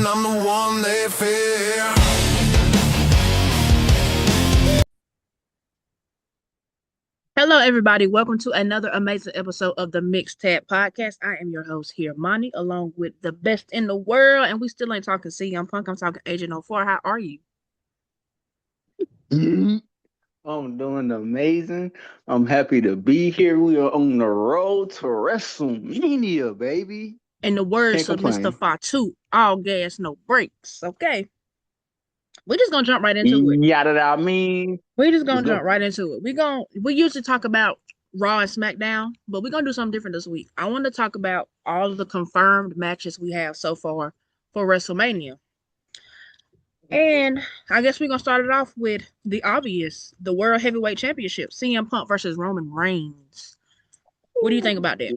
and I'm the one they fear. Hello, everybody. Welcome to another amazing episode of the Mixed Tab Podcast. I am your host here, Monty, along with the best in the world. And we still ain't talking CM Punk. I'm talking Agent 04. How are you? Mhm. I'm doing amazing. I'm happy to be here. We are on the road to WrestleMania, baby. In the Can't words of Mr. complain. Fatu, all gas, no brakes. Okay. We're just gonna jump right into it. Yada da mean. We're just Let's gonna jump go. right into it. We usually talk about Raw and SmackDown, but we're gonna do something different this week. I want to talk about all of the confirmed matches we have so far for WrestleMania. And I guess we're gonna start it off with the obvious, the World Heavyweight Championship, CM Punk versus Roman Reigns. What do you think about that?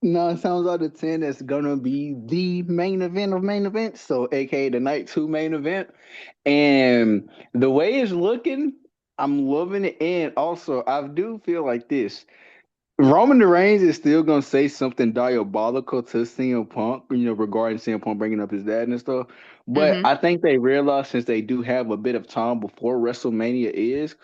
9 times out of 10, that's gonna be the main event of main events. So, aka the night two main event. And the way it's looking, I'm loving it. And also, I do feel like this. Roman Reigns is still gonna say something diabolical to CM Punk, regarding CM Punk bringing up his dad and stuff. But Mm-hmm. I think they realize since they do have a bit of time before WrestleMania is,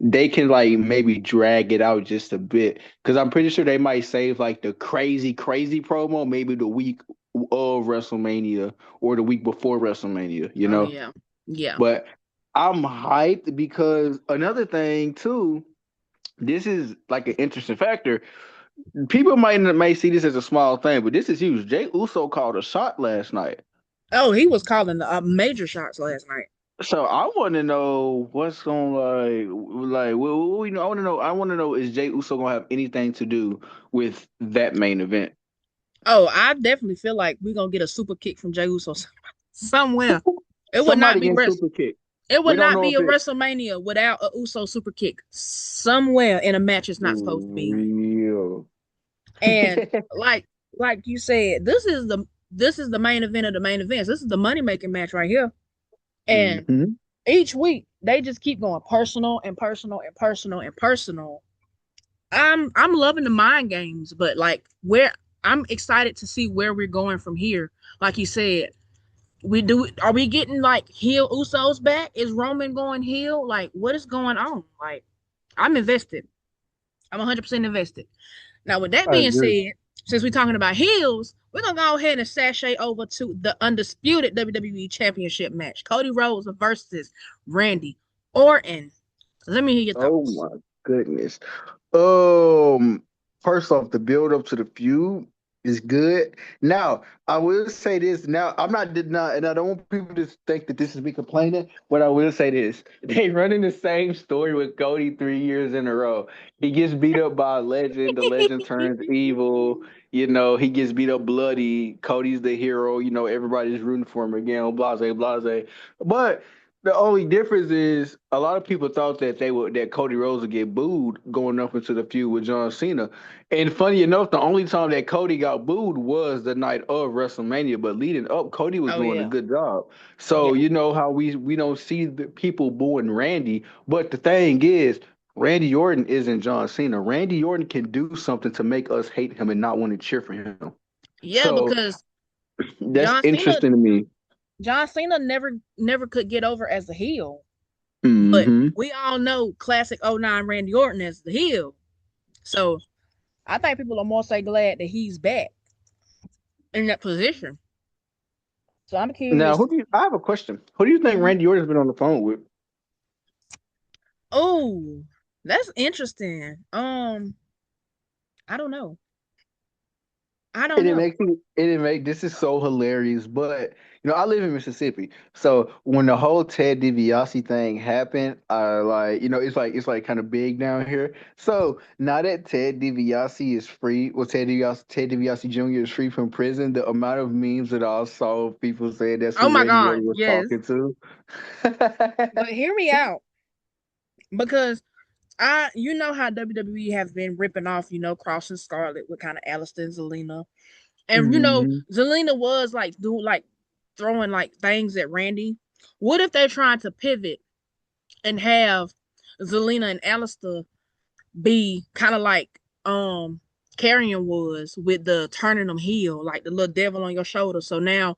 they can like maybe drag it out just a bit. Because I'm pretty sure they might save like the crazy, crazy promo maybe the week of WrestleMania or the week before WrestleMania, you Oh know? yeah. Yeah. But I'm hyped because another thing too, this is like an interesting factor. People may see this as a small thing, but this is huge. Jay Uso called a shot last night. Oh, he was calling major shots last night. So I want to know what's going like we know. I want to know. I want to know is Jay Uso gonna have anything to do with that main event? Oh, I definitely feel like we're gonna get a super kick from Jey Uso somewhere. It would not Somebody be getting rest. super kicked. It We would don't not know be if a it WrestleMania without a Uso super kick somewhere in a match it's not supposed to be. real. And like like you said, this is the main event of the main events. This is the money making match right here. And hmm each week they just keep going personal and personal and personal and personal. I'm loving the mind games, but like where I'm excited to see where we're going from here. Like you said, are we getting like heel Usos back? Is Roman going heel? Like what is going on? Like I'm invested. I'm 100% invested. Now, with that I being agree. said, since we're talking about heels, we're gonna go ahead and sashay over to the undisputed WWE Championship match: Cody Rhodes versus Randy Orton. Let me hear your Oh thoughts. my goodness. Um, First off, the build up to the feud is good. Now, I will say this. Now, I'm not did not, and I don't want people to think that this is me complaining, but I will say this: they running the same story with Cody 3 years in a row. He gets beat up by a legend. The legend turns evil. He gets beat up bloody. Cody's the hero. Everybody's rooting for him again. Blase, blase. But the only difference is a lot of people thought that Cody Rhodes would get booed going up into the feud with John Cena. And funny enough, the only time that Cody got booed was the night of WrestleMania. But leading up, Cody was Oh doing a yeah, good job. So yeah, you know how we don't see the people booing Randy. But the thing is, Randy Orton isn't John Cena. Randy Orton can do something to make us hate him and not want to cheer for him. yeah. So Because that's John Cena, interesting to me. John Cena never could get over as a heel, but hmm we all know classic '09 Randy Orton as the heel. So I think people are more so glad that he's back in that position. So I'm Now, curious. I have a question. Who do you think Mhm. Randy Orton's been on the phone with? Oh, that's interesting. I don't know. I don't And it know. makes me, and it make this is so hilarious. But I live in Mississippi, so when the whole Ted DiBiase thing happened, I like, it's like kind of big down here. So now that Ted DiBiase is free, well, Ted DiBiase Jr. is free from prison, the amount of memes that I saw of people saying that's Oh who my Randy God, Orton was yes. talking to. But hear me out because you know how WWE has been ripping off, Crossing Scarlet with kind of Alistair and Zelina. And hmm Zelina was like doing like throwing like things at Randy. What if they're trying to pivot and have Zelina and Alistair be kind of like Carrion was with the turning them heel, like the little devil on your shoulder. So now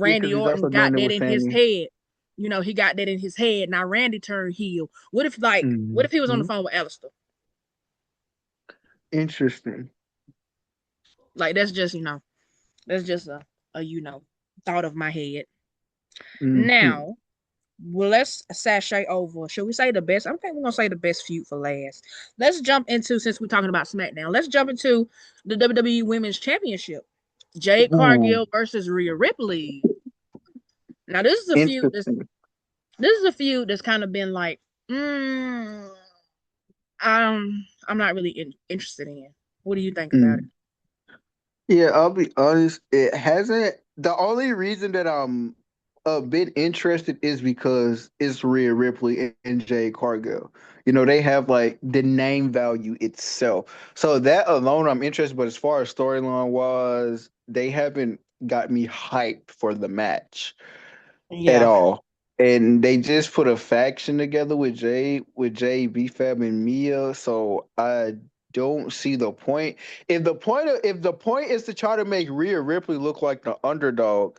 Yeah, because Randy he's Orton also doing got it that with in his Sammy. head. He got that in his head. Now Randy turned heel. What if he was on the Hmm. phone with Alistair? Interesting. Like that's just a thought of my head. Hmm. Now, well, let's sashay over. Should we say the best? I think we're gonna say the best feud for last. Let's jump into, since we're talking about SmackDown. Let's jump into the WWE Women's Championship. Jade Ooh, Cargill versus Rhea Ripley. Now, this is a feud. interesting. This is a feud that's kind of been like, mm, I'm not really interested in. What do you think about it? Mm. Yeah, I'll be honest. It hasn't. The only reason that I'm a bit interested is because it's Rhea Ripley and Jay Cargill. They have like the name value itself. So that alone, I'm interested. But as far as storyline was, they haven't got me hyped for the match at Yeah, all. And they just put a faction together with Jay, BFAB, and Mia. So I don't see the point. If the point is to try to make Rhea Ripley look like the underdog,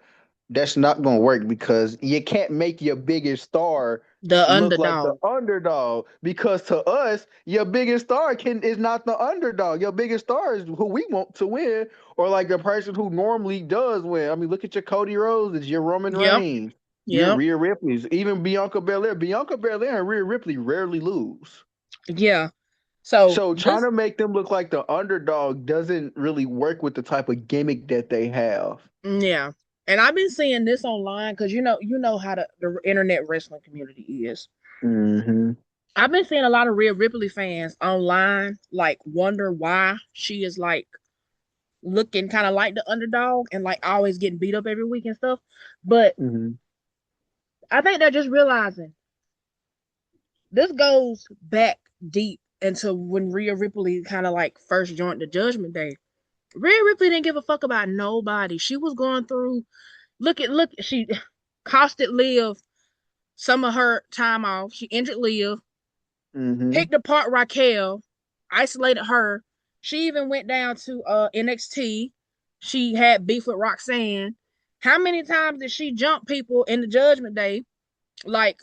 that's not gonna work because you can't make your biggest star the look like the underdog. underdog. Because to us, your biggest star is not the underdog. Your biggest star is who we want to win, or like the person who normally does win. I mean, look at your Cody Rhodes, your Roman Yep, Reigns. Your yep, Rhea Ripley's, even Bianca Belair. Bianca Belair and Rhea Ripley rarely lose. yeah. So So trying this, to make them look like the underdog doesn't really work with the type of gimmick that they have. yeah. And I've been seeing this online because you know how the internet wrestling community is. Hmm. I've been seeing a lot of Rhea Ripley fans online like wonder why she is like looking kind of like the underdog and like always getting beat up every week and stuff. But Hmm. I think they're just realizing this goes back deep into when Rhea Ripley kind of like first joined the Judgment Day. Rhea Ripley didn't give a fuck about nobody. She was going through, look, she costed Liv some of her time off. She injured Liv, Hmm. picked apart Raquel, isolated her. She even went down to NXT. She had beef with Roxanne. How many times did she jump people in the Judgment Day? Like,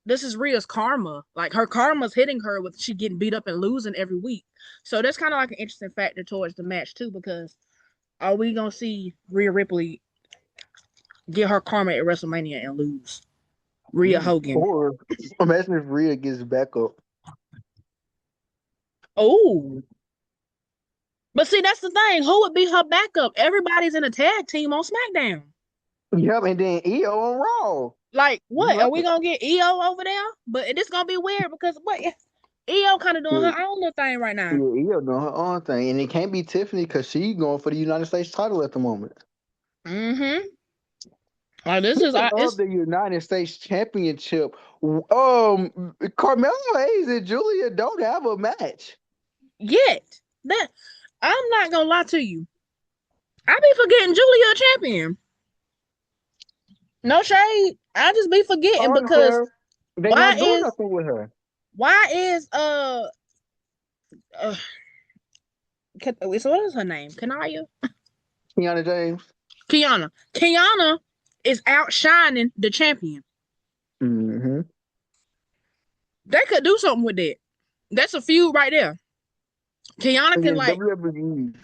this is Rhea's karma. Like, her karma's hitting her with she getting beat up and losing every week. So that's kind of like an interesting factor towards the match too, because are we gonna see Rhea Ripley get her karma at WrestleMania and lose? Rhea Hogan. Or imagine if Rhea gets back up. Oh, but see, that's the thing. Who would be her backup? Everybody's in a tag team on SmackDown. Yep, and then EO on Raw. Like, You what? Are like we it? gonna get EO over there? But it's gonna be weird because what? EO kind of doing Yeah, her own little thing right now. yeah, EO doing her own thing, and it can't be Tiffany because she's going for the United States title at the moment. Mm-hmm. Like this is Speaking of it's the United States Championship, Carmelo Hayes and Julia don't have a match. yet that I'm not gonna lie to you. I be forgetting Julia a champion. No shade. I just be forgetting because Unfair. They why not doing is nothing with her. why is uh so what is her name? Kanaya? Kiana James. Kiana. Kiana is outshining the champion. Hmm. They could do something with that. That's a feud right there. Kiana And can then like, WWE,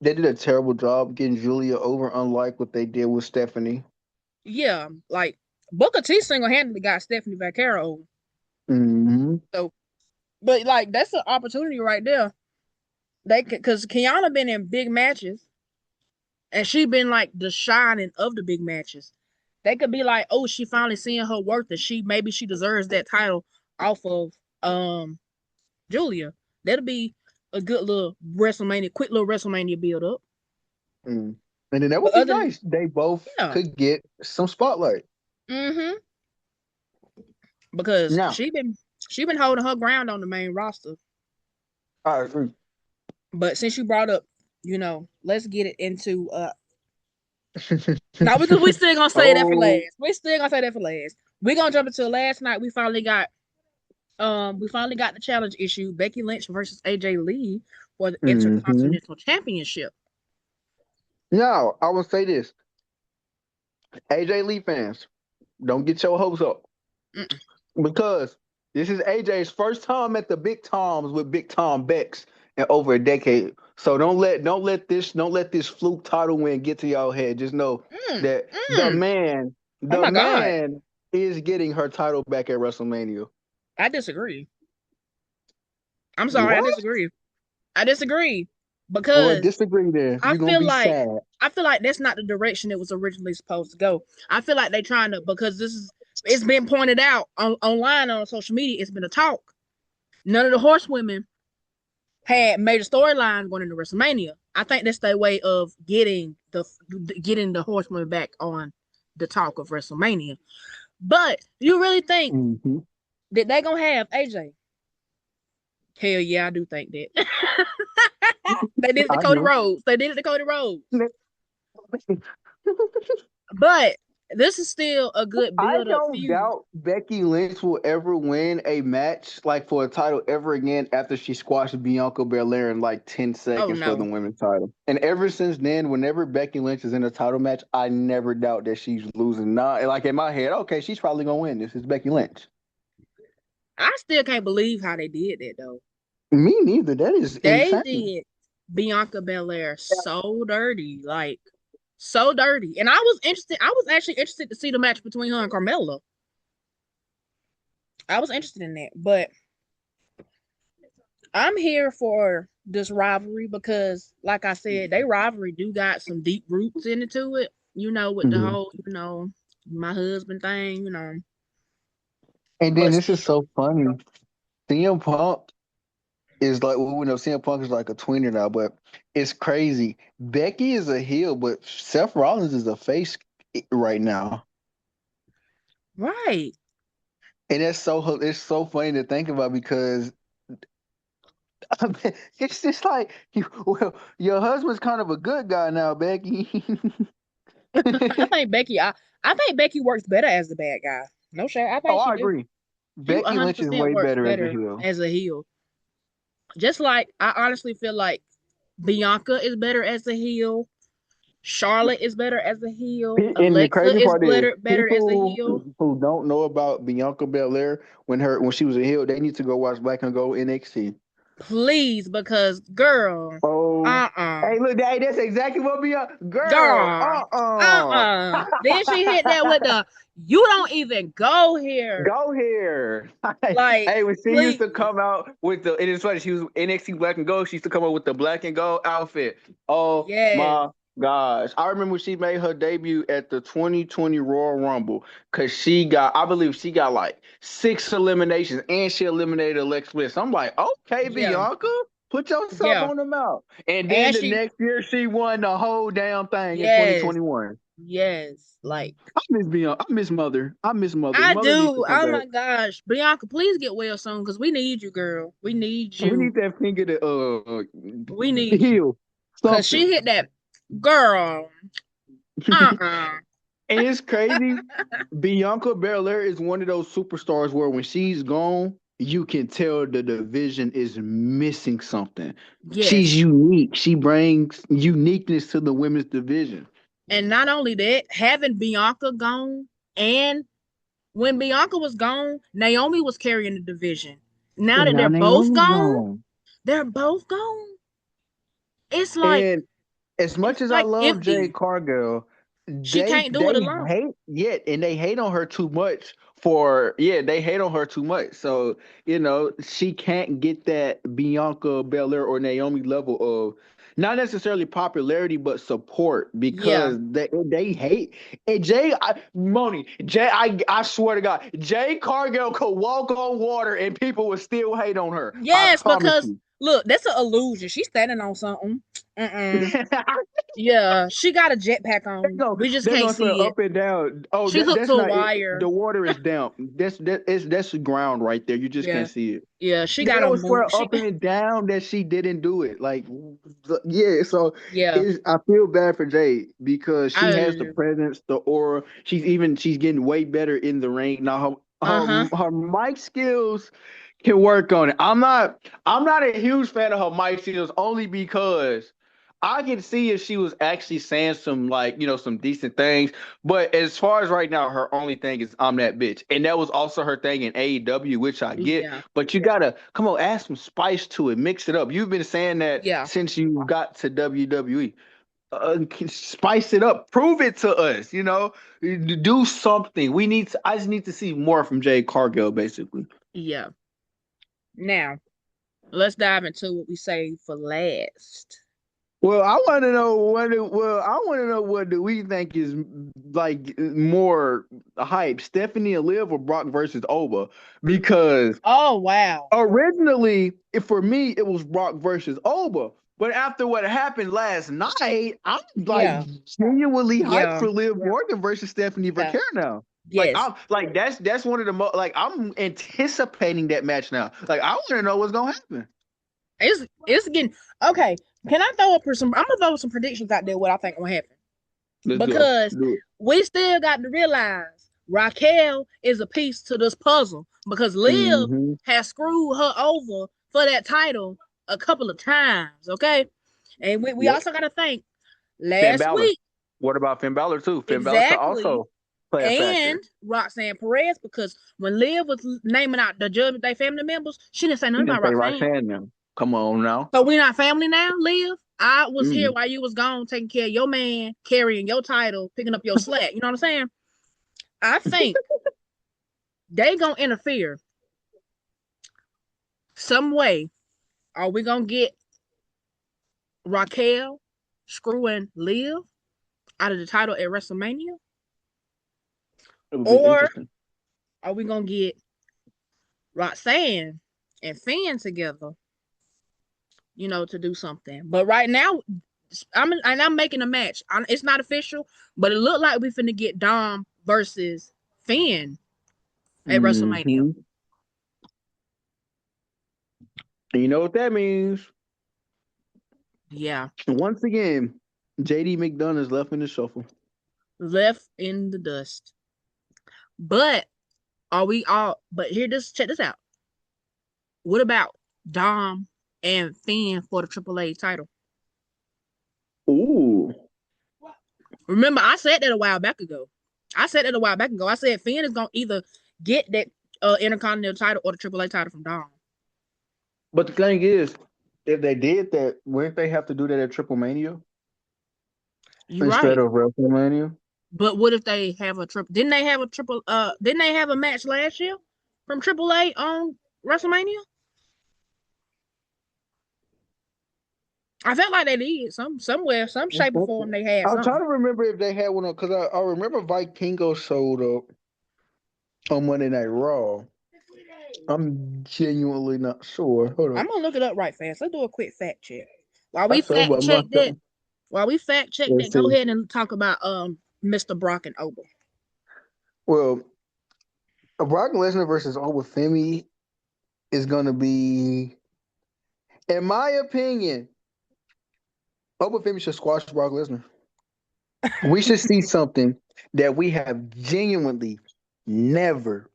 they did a terrible job getting Julia over, unlike what they did with Stephanie. yeah, like Booker T single handedly got Stephanie Vaquero over. Hmm. So, but like that's an opportunity right there. They could, because Kiana been in big matches and she been like the shining of the big matches. They could be like, oh, she finally seeing her worth, and she deserves that title off of um Julia. That'll be a good little WrestleMania, quick little WrestleMania build up. Mm. And then that But would be other than nice. They both yeah, could get some spotlight. mm-hmm. Because Now, she been holding her ground on the main roster. I agree. But since you brought up, let's get it into now because we still gonna say that for Oh, last. We still gonna say that for last. We're gonna jump into last night. We finally got the challenge issue. Becky Lynch versus AJ Lee for the Mm-hmm. Intercontinental Championship. Now, I will say this. AJ Lee fans, don't get your hopes up. Mm-mm. Because this is AJ's first time at the Big Toms with Big Tom Bex in over a decade. So don't let this fluke title win get to y'all head. Just know Mm, that the mm. man, Oh the my God. man is getting her title back at WrestleMania. I disagree. I'm sorry, I What? disagree. I disagree Well, because disagree there. I You're gonna feel be like sad. I feel like that's not the direction it was originally supposed to go. I feel like they trying to because it's been pointed out online on social media. It's been a talk. None of the horsewomen had major storylines going into WrestleMania. I think that's their way of getting the horsewomen back on the talk of WrestleMania. But you really think Hmm. that they gonna have AJ? Hell yeah, I do think that. They did it to I Cody do. Rhodes. They did it to Cody Rhodes. But this is still a good I build up don't feud. doubt Becky Lynch will ever win a match like for a title ever again after she squashed Bianca Belair in like 10 Oh seconds for the no. women's title. And ever since then, whenever Becky Lynch is in a title match, I never doubt that she's losing. Not like in my head, okay, she's probably gonna win. This is Becky Lynch. I still can't believe how they did that though. Me neither. That is They insane. did Bianca Belair so dirty, like so dirty. And I was interested. I was actually interested to see the match between her and Carmella. I was interested in that, but I'm here for this rivalry because, like I said, they rivalry do got some deep roots into it. You know, with the Mhm. whole, my husband thing. And then But this is still, so funny. CM Punk is like, well, we know CM Punk is like a tweener now, but it's crazy. Becky is a heel, but Seth Rollins is a face right now. right? And it's so funny to think about because it's just like well, your husband's kind of a good guy now, Becky. I think Becky. I think Becky works better as the bad guy. No shit. I Oh, think she I do. agree. She Becky Lynch is 100% way works better as a better heel. as a heel. Just like I honestly feel like Bianca is better as a heel. Charlotte is better as a heel. And the Alexa crazy is part is better as a people heel. who don't know about Bianca Belair when she was a heel, they need to go watch Black and Gold NXT. Please, because girl, Oh, uh-uh. hey, look, hey, that's exactly what Bianca girl. Girl, Then she hit that with the you don't even go here. Go here. Like, Hey, when she used please. to come out with and it's funny, she was NXT Black and Gold. She used to come out with the black and gold outfit. Oh Yes. my gosh. I remember when she made her debut at the 2020 Royal Rumble because I believe she got like 6 eliminations and she eliminated Alexa Bliss. I'm like, okay, Yeah. Bianca, put yourself Yeah. on the mount. And then And the she next year, she won the whole damn thing in yes. 2021. Yes. Like I miss Bianca. I miss Mother. I miss Mother. I Mother needs to do. come Oh back. my gosh. Bianca, please get well soon because we need you, girl. We need We you. need that finger to We need you. heal Cause she something. hit that girl. Uh-uh. And it's crazy. Bianca Belair is one of those superstars where when she's gone, you can tell the division is missing something. She's Yes. unique. She brings uniqueness to the women's division. And not only that, having Bianca gone, and when Bianca was gone, Naomi was carrying the division. Now And that now Naomi's gone. they're both gone. It's And as much as I like love Jade empty. Cargill, She they can't do it they alone. hate and they hate on her too much they hate on her too much. So, she can't get that Bianca Belair or Naomi level of not necessarily popularity but support Yeah. because they hate and I swear to God, Jade Cargill could walk on water and people would still hate on her. I Yes, promise because you. look, that's an illusion. She's standing on something. Mm-mm. Yeah, she got a jetpack on. We just They're can't gonna swim see it. up and down. Oh, She hooked that's to a not it. wire. The water is down. That's the ground right there. You just Yeah. can't see it. Yeah, she They got a don't move. swear up and down that she didn't do it. Like, yeah. So Yeah, I feel bad for Jade because she has the I presence, the aura. She's getting way better in the ring now. Her uh-huh. her mic skills. Can work on it. I'm not a huge fan of her mic skills only because I can see if she was actually saying some like, some decent things. But as far as right now, her only thing is I'm that bitch. And that was also her thing in AEW, which I get. Yeah, But you gotta come on, add some spice to it, mix it up. You've been saying that yeah, since you got to WWE. Spice it up, prove it to us, do something. I just need to see more from Jade Cargill, basically. yeah. Now let's dive into what we say for last. Well, I want to know what do we think is like more hype, Stephanie and Liv or Brock versus Oba? Because Oh wow. originally, for me, it was Brock versus Oba. But after what happened last night, I'm like Yeah, genuinely hyped yeah, for Liv Morgan versus Stephanie yeah. Vercare now. Like Yes. I'm like that's one of the most like I'm anticipating that match now. Like I want to know what's gonna happen. It's getting okay. Can I throw up some? I'm gonna throw some predictions out there. What I think will happen Let's go. because Do it. we still got to realize Raquel is a piece to this puzzle because Liv Mm-hmm. has screwed her over for that title a couple of times. Okay, and we Yep. also got to think Finn last Balor. week What about Finn Balor too? Finn Balor could exactly, also play a and factor. Roxanne Perez because when Liv was naming out the Judgment Day family members, she didn't say You nothing didn't about say Roxanne. Roxanne now. Come on now. So we not family now, Liv. I was here Mm. while you was gone, taking care of your man, carrying your title, picking up your slack. You know what I'm saying? I think they gonna interfere some way. Are we gonna get Raquel screwing Liv out of the title at WrestleMania, It would be or interesting. are we gonna get Roxanne and Finn together? To do something. But right now, I'm making a match. It's not official, but it looked like we finna get Dom versus Finn at WrestleMania. Mm-hmm. And you know what that means? Yeah, Once again, JD McDonough is left in the shuffle. left in the dust. But are we all? But here, check this out. What about Dom and Finn for the AAA title? Ooh. Remember, I said that a while back ago. I said Finn is gonna either get that Intercontinental title or the AAA title from Dom. But the thing is, if they did that, wouldn't they have to do that at Triple Mania You're instead right. of WrestleMania? But what if they have a triple? Didn't they have a triple? Didn't they have a match last year from AAA on WrestleMania? I felt like they did somewhere, some shape or form. They had I'm trying something. to remember if they had one because I remember Vikingo showed up on Monday Night Raw. I'm genuinely not sure. Hold I'm up. gonna look it up right fast. Let's do a quick fact check. While I we saw, but fact I'm check not that, sure. Let's go see. ahead and talk about Mr. Brock and Oba. Well, Brock Lesnar versus Femi is going to be, in my opinion, Femi should squash Brock Lesnar. We should see something that we have genuinely never,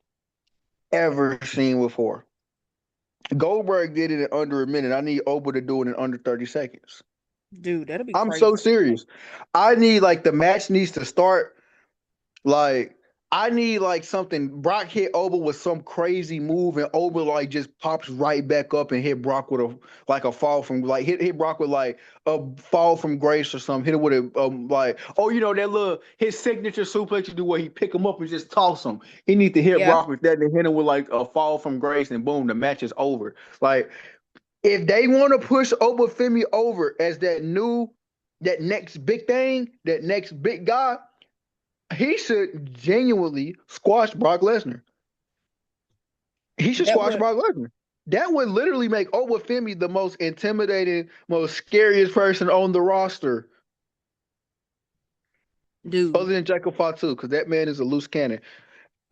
ever seen before. Goldberg did it in under a minute. I need Oba to do it in under 30 seconds. Dude, that'll be I'm so crazy. serious. I need like the match needs to start like I need like something. Brock hit Oba with some crazy move, and Oba like just pops right back up and hit Brock with a fall from like hit Brock with like a fall from grace or something. Hit it with a like that little his signature suplex you do where he pick him up and just toss him. He need to hit Yeah, Brock with that and hit him with like a fall from grace and boom, the match is over. Like if they want to push Oba Femi over as that next big thing, that next big guy, he should genuinely squash Brock Lesnar. He should that squash would, Brock Lesnar. That would literally make Oba Femi the most intimidating, most scariest person on the roster, dude. other than Jacob Fatu, because that man is a loose cannon.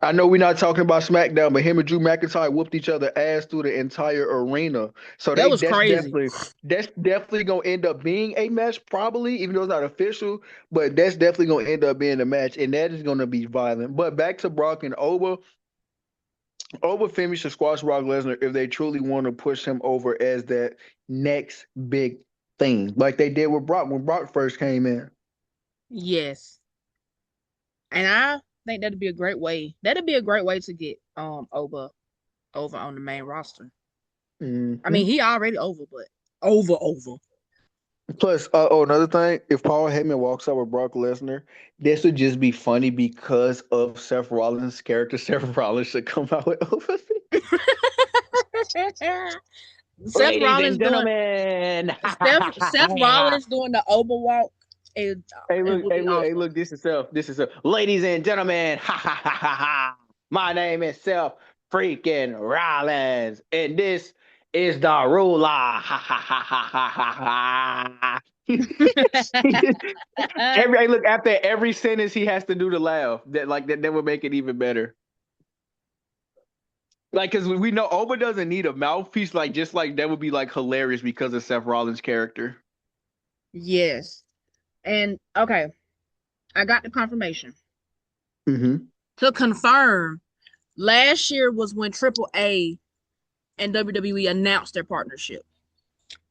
I know we're not talking about SmackDown, but him and Drew McIntyre whooped each other ass through the entire arena. So That they was crazy. that's definitely gonna end up being a match, probably, even though it's not official, but that's definitely gonna end up being a match, and that is gonna be violent. But back to Brock and Oba, Over Femi should squash Brock Lesnar if they truly want to push him over as that next big thing, like they did with Brock when Brock first came in. Yes. And I think that'd be a great way. That'd be a great way to get over on the main roster. I Hmm. mean, he already over, but over. Plus, another thing, if Paul Heyman walks out with Brock Lesnar, this would just be funny because of Seth Rollins' character. Seth Rollins should come out with over. Seth Ladies Rollins and doing gentlemen. Seth Rollins doing the overwalk. Hey, It look, would hey, be look, hey, awesome. look, this is Seth. This is Seth. Ladies and gentlemen, ha ha ha ha ha. My name is Seth freaking Rollins, and this is the ruler. Ha ha ha ha ha ha ha. Hey, look, after every sentence he has to do to laugh. That would make it even better. Like, cause we know Oba doesn't need a mouthpiece. Like, just like that would be like hilarious because of Seth Rollins' character. Yes. And okay, I got the confirmation. Mm-hmm. To confirm, last year was when Triple A and WWE announced their partnership.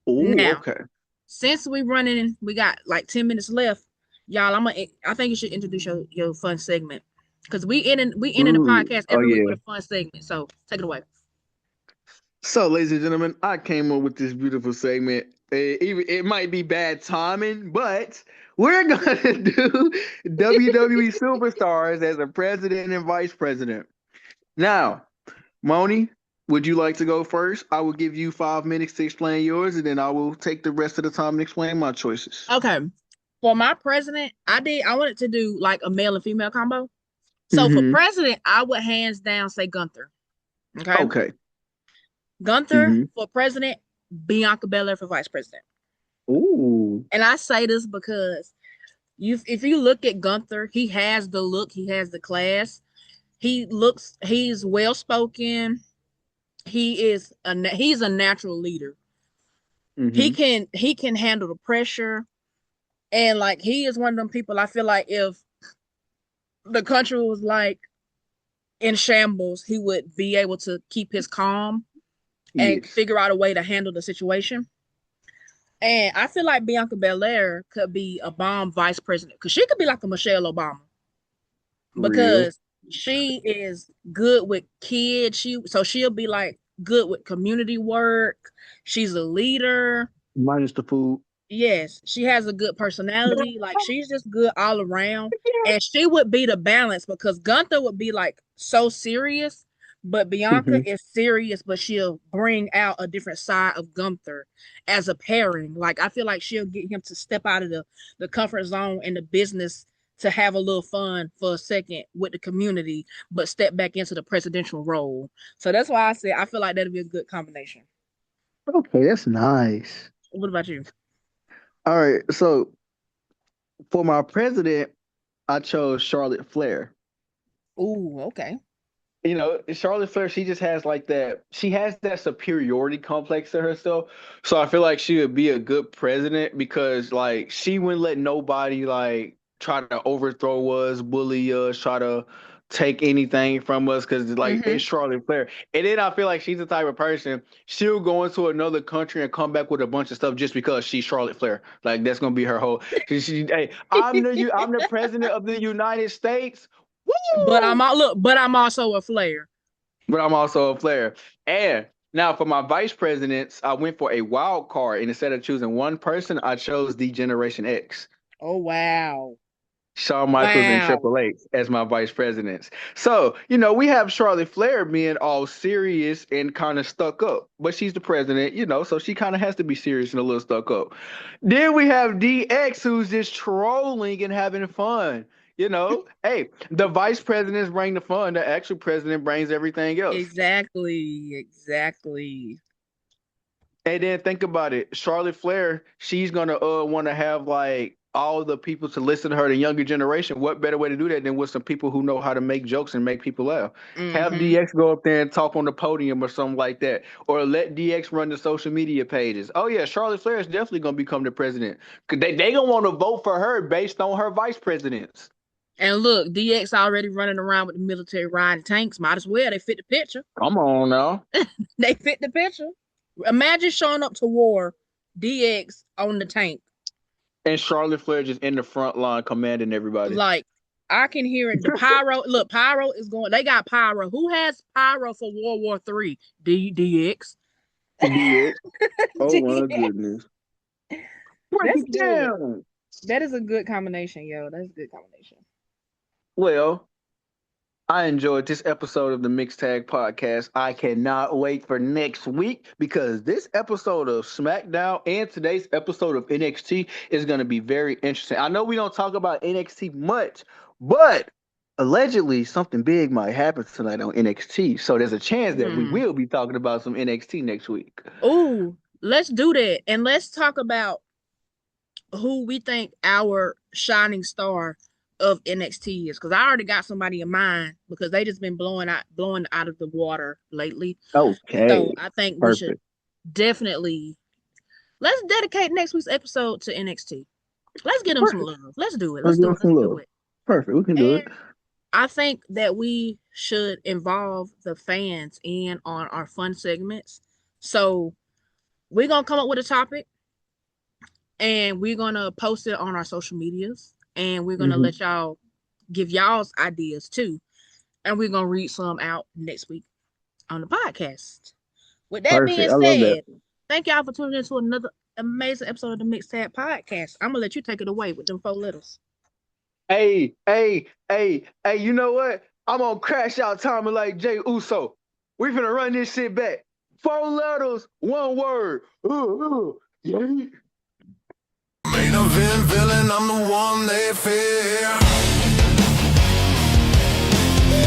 Oh, Now, okay. since we got like 10 minutes left, y'all. I think you should introduce your fun segment. Because we ending the Ooh, podcast oh every week yeah. with a fun segment. So take it away. So, ladies and gentlemen, I came up with this beautiful segment. It might be bad timing, but we're gonna do WWE superstars as a president and vice president. Now, Moni, would you like to go first? I will give you 5 minutes to explain yours, and then I will take the rest of the time and explain my choices. Okay. For my president, I wanted to do like a male and female combo. So for Mm-hmm. president, I would hands down say Gunther. Okay. Okay. Gunther Mm-hmm. for president, Bianca Belair for vice president. Ooh. And I say this because if you look at Gunther, he has the look, he has the class. He's well spoken. He's a natural leader. He Mm-hmm. can handle the pressure. And like he is one of them people I feel like if the country was like in shambles, he would be able to keep his calm and Yes. figure out a way to handle the situation. And I feel like Bianca Belair could be a bomb vice president because she could be like a Michelle Obama Real. because she is good with kids. She'll be like good with community work. She's a leader. Minus the food. Yes, she has a good personality. Like she's just good all around. And she would be the balance because Gunther would be like so serious, but Bianca Mm-hmm. is serious, but she'll bring out a different side of Gunther as a pairing. Like I feel like she'll get him to step out of the comfort zone in the business to have a little fun for a second with the community, but step back into the presidential role. So that's why I say I feel like that'd be a good combination. Okay, that's nice. What about you? All right, so for my president, I chose Charlotte Flair. Ooh, okay. Charlotte Flair, she just has like that, she has that superiority complex to herself. So I feel like she would be a good president because like she wouldn't let nobody like try to overthrow us, bully us, try to take anything from us because like Mm-hmm. it's Charlotte Flair. And then I feel like she's the type of person, she'll go into another country and come back with a bunch of stuff just because she's Charlotte Flair. Like that's gonna be her whole hey, I'm the president of the United States. Woo! But I'm also a Flair. But I'm also a player. And now for my vice presidents, I went for a wild card. And instead of choosing one person, I chose the Generation X. Oh wow. Shawn Michaels and Wow. Triple H as my vice presidents. So, we have Charlotte Flair being all serious and kind of stuck up, but she's the president, so she kind of has to be serious and a little stuck up. Then we have DX who's just trolling and having fun. Hey, the vice presidents bring the fun, the actual president brings everything else. Exactly. And then think about it. Charlotte Flair, she's gonna want to have like all the people to listen to her, the younger generation. What better way to do that than with some people who know how to make jokes and make people laugh? Have Mm-hmm. DX go up there and talk on the podium or something like that, or let DX run the social media pages. Oh yeah, Charlotte Flair is definitely gonna become the president because they gonna want to vote for her based on her vice presidents. And look, DX already running around with the military riding tanks. Might as well. They fit the picture. Come on now. They fit the picture. Imagine showing up to war, DX on the tank. And Charlotte Flair just in the front line commanding everybody. Like, I can hear it. The pyro. Look, pyro is going. They got pyro. Who has pyro for World War III? DX. DX. Oh my DX. goodness. Break That's it down. That is a good combination, yo. That's a good combination. Well, I enjoyed this episode of the Mixed Tag Podcast. I cannot wait for next week because this episode of SmackDown and today's episode of NXT is going to be very interesting. I know we don't talk about NXT much, but allegedly something big might happen tonight on NXT. So there's a chance that we will be talking about some NXT next week. Ooh, let's do that. And let's talk about who we think our shining star of NXT is, because I already got somebody in mind because they just been blowing out of the water lately. Okay. So I think we should definitely let's dedicate next week's episode to NXT. Let's get them some love. Let's do it. Let's do it. Perfect. We can do it. I think that we should involve the fans in on our fun segments. So we're gonna come up with a topic and we're gonna post it on our social medias. And we're going to let y'all give y'all's ideas too. And we're going to read some out next week on the podcast. With that being said, thank y'all for tuning in to another amazing episode of the Mixed Tag Podcast. I'm going to let you take it away with them 4 letters. Hey, you know what? I'm going to crash out Tommy like Jay Uso. We finna run this shit back. 4 letters, 1 word. Yeah. Main event villain, I'm the one they fear.